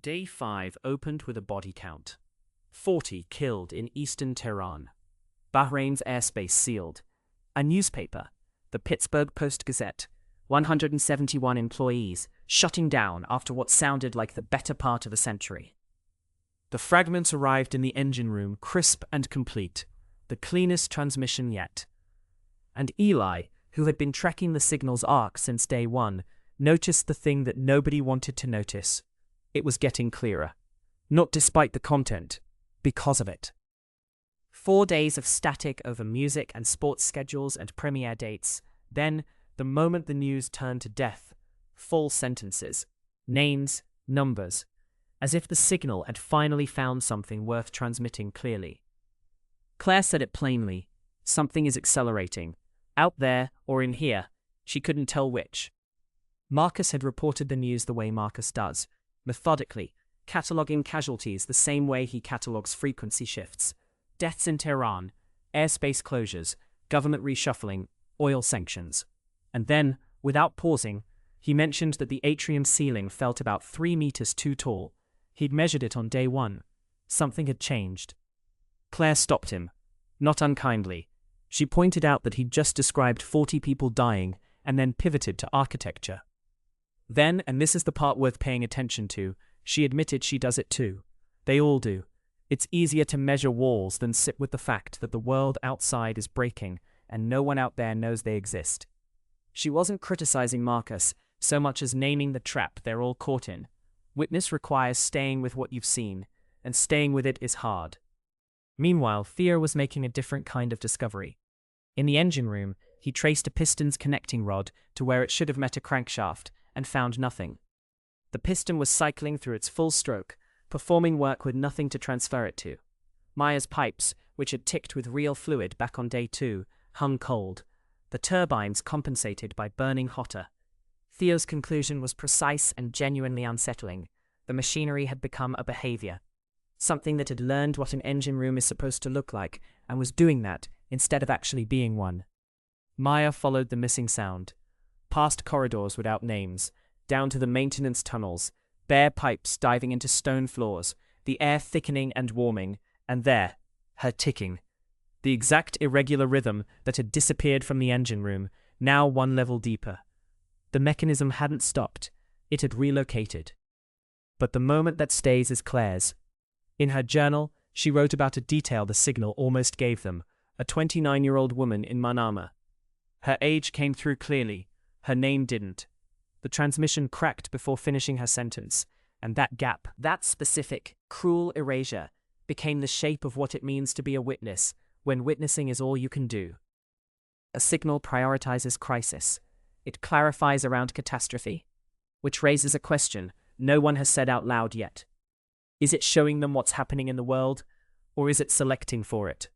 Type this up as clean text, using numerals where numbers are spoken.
Day 5 opened with a body count. 40 killed in eastern Tehran. Bahrain's airspace sealed. A newspaper, the Pittsburgh Post-Gazette, 171 employees, shutting down after what sounded like the better part of a century. The fragments arrived in the engine room, crisp and complete, the cleanest transmission yet. And Eli, who had been tracking the signal's arc since day 1, noticed the thing that nobody wanted to notice. It was getting clearer. Not despite the content, because of it. 4 days of static over music and sports schedules and premiere dates. Then, the moment the news turned to death, full sentences, names, numbers, as if the signal had finally found something worth transmitting clearly. Claire said it plainly. Something is accelerating. Out there or in here, she couldn't tell which. Marcus had reported the news the way Marcus does, methodically, cataloguing casualties the same way he catalogues frequency shifts. Deaths in Tehran, airspace closures, government reshuffling, oil sanctions. And then, without pausing, he mentioned that the atrium ceiling felt about 3 meters too tall. He'd measured it on day 1. Something had changed. Claire stopped him, not unkindly. She pointed out that he'd just described 40 people dying and then pivoted to architecture. Then, and this is the part worth paying attention to, she admitted she does it too. They all do. It's easier to measure walls than sit with the fact that the world outside is breaking and no one out there knows they exist. She wasn't criticizing Marcus so much as naming the trap they're all caught in. Witness requires staying with what you've seen, and staying with it is hard. Meanwhile, Theo was making a different kind of discovery. In the engine room, he traced a piston's connecting rod to where it should have met a crankshaft, and found nothing. The piston was cycling through its full stroke, performing work with nothing to transfer it to. Maya's pipes, which had ticked with real fluid back on day 2, hung cold. The turbines compensated by burning hotter. Theo's conclusion was precise and genuinely unsettling. The machinery had become a behavior. Something that had learned what an engine room is supposed to look like, and was doing that instead of actually being one. Maya followed the missing sound. Past corridors without names, down to the maintenance tunnels, bare pipes diving into stone floors, the air thickening and warming, and there, her ticking. The exact irregular rhythm that had disappeared from the engine room, now 1 level deeper. The mechanism hadn't stopped, it had relocated. But the moment that stays is Claire's. In her journal, she wrote about a detail the signal almost gave them, a 29-year-old woman in Manama. Her age came through clearly, her name didn't. The transmission cracked before finishing her sentence, and that gap, that specific, cruel erasure, became the shape of what it means to be a witness, when witnessing is all you can do. A signal prioritizes crisis. It clarifies around catastrophe, which raises a question no one has said out loud yet. Is it showing them what's happening in the world, or is it selecting for it?